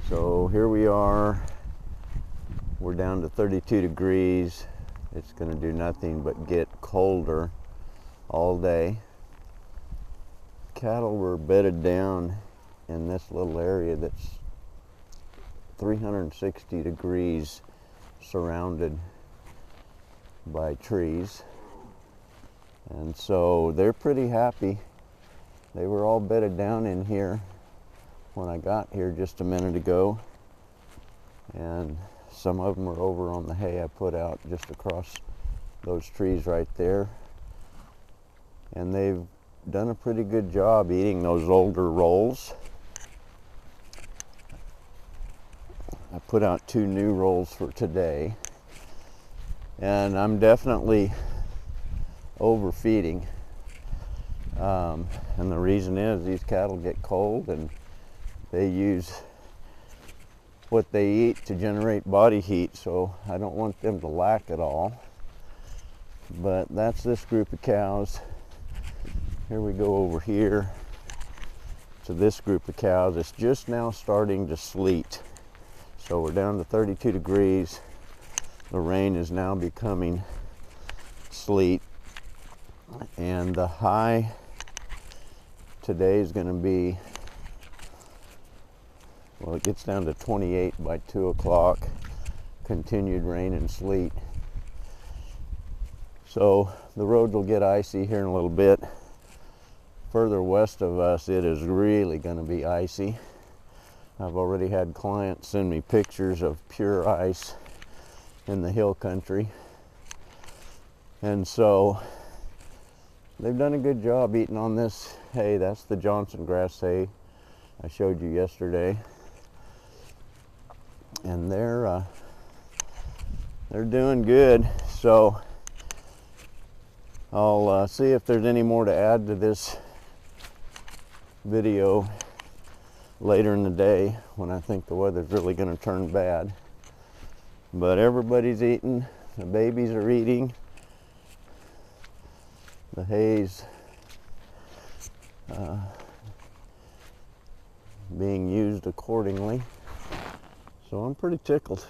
So here we are, we're down to 32 degrees. It's going to do nothing but get colder all day. Cattle were bedded down in this little area that's 360 degrees surrounded by trees. And so they're pretty happy. They were all bedded down in here when I got here just a minute ago, and some of them are over on the hay I put out just across those trees right there, and they've done a pretty good job eating those older rolls. I put out 2 new rolls for today, and I'm definitely overfeeding, and the reason is these cattle get cold and they use what they eat to generate body heat, so I don't want them to lack at all. But that's this group of cows. Here we go over here to this group of cows. It's just now starting to sleet. So we're down to 32 degrees. The rain is now becoming sleet. And the high today is going to be, well, it gets down to 28 by 2 o'clock, continued rain and sleet. So the roads will get icy here in a little bit. Further west of us, it is really going to be icy. I've already had clients send me pictures of pure ice in the hill country. And so they've done a good job eating on this hay. That's the Johnson grass hay I showed you yesterday. And they're doing good. So I'll see if there's any more to add to this video later in the day when I think the weather's really going to turn bad. But everybody's eating, the babies are eating, the hay's being used accordingly. So I'm pretty tickled.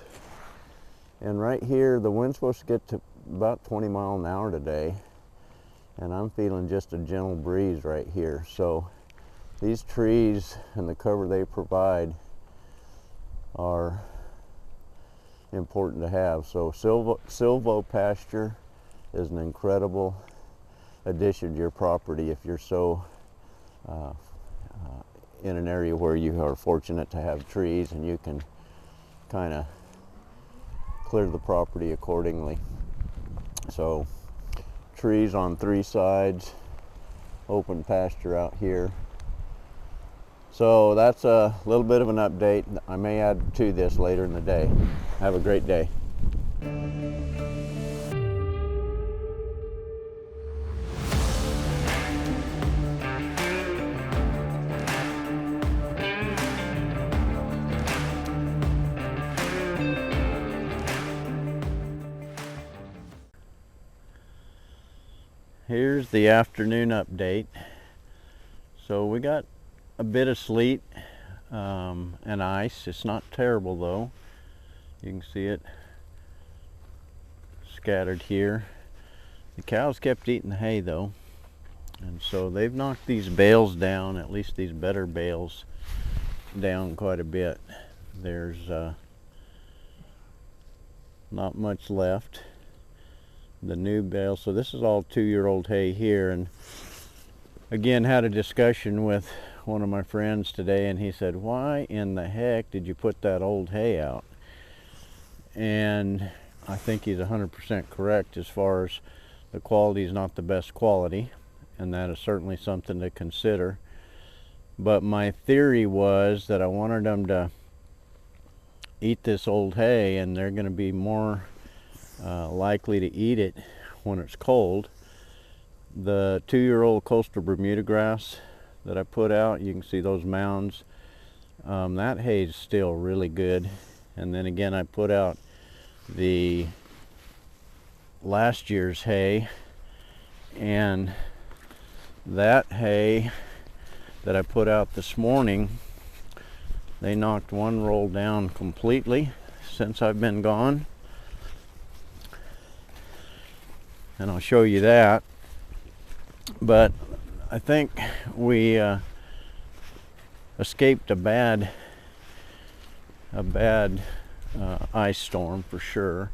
And right here, the wind's supposed to get to about 20 miles an hour today, and I'm feeling just a gentle breeze right here. So these trees and the cover they provide are important to have. So silvo pasture is an incredible addition to your property if you're so in an area where you are fortunate to have trees and you can kind of clear the property accordingly. So trees on 3 sides, open pasture out here. So that's a little bit of an update. I may add to this later in the day. Have a great day. Here's the afternoon update. So we got a bit of sleet and ice. It's not terrible though. You can see it scattered here. The cows kept eating the hay though, and so they've knocked these bales down, at least these better bales, down quite a bit. There's not much left. The new bale, so this is all 2-year-old hay here, and again had a discussion with one of my friends today, and he said, why in the heck did you put that old hay out? And I think he's 100% correct as far as the quality is not the best quality, and that is certainly something to consider. But my theory was that I wanted them to eat this old hay, and they're going to be more likely to eat it when it's cold. The 2-year-old coastal Bermuda grass that I put out, you can see those mounds. That hay is still really good. And then again, I put out the last year's hay, and that hay that I put out this morning They knocked one roll down completely since I've been gone, and I'll show you that. But I think we escaped a bad ice storm for sure.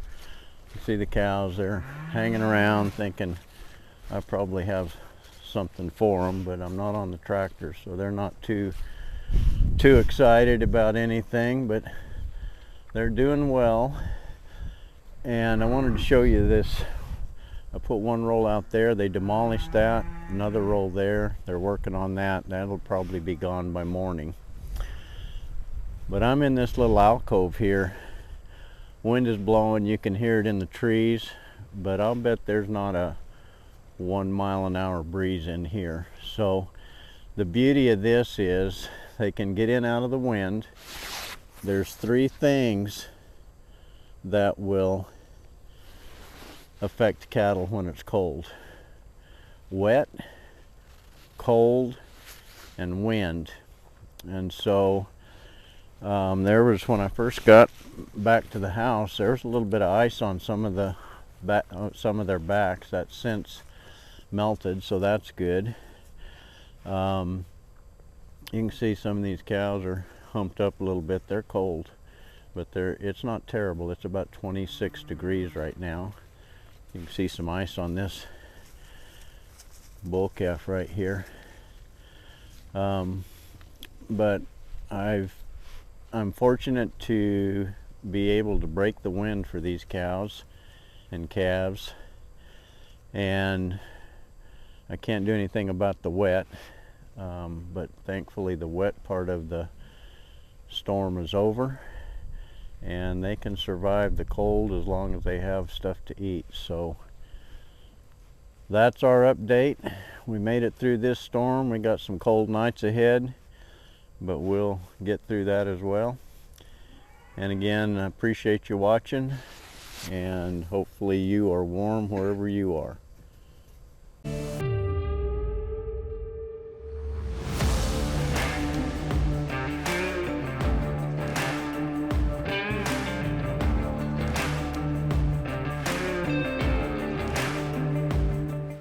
You see the cows, they're hanging around thinking I probably have something for them, but I'm not on the tractor, so they're not too excited about anything, but they're doing well. And I wanted to show you this. I put one roll out there, they demolished that, another roll there, they're working on that. That'll probably be gone by morning. But I'm in this little alcove here. Wind is blowing, you can hear it in the trees, but I'll bet there's not a 1 mile an hour breeze in here. So the beauty of this is they can get in out of the wind. There's 3 things that will affect cattle when it's cold: wet, cold, and wind. And so there was, when I first got back to the house, there was a little bit of ice on some of their backs. That's since melted, so that's good. You can see some of these cows are humped up a little bit. They're cold, but it's not terrible. It's about 26 degrees right now. You can see some ice on this bull calf right here. But I'm fortunate to be able to break the wind for these cows and calves, and I can't do anything about the wet, but thankfully the wet part of the storm is over, and they can survive the cold as long as they have stuff to eat. So that's our update. We made it through this storm. We got some cold nights ahead, but we'll get through that as well. And again, I appreciate you watching, and hopefully you are warm wherever you are.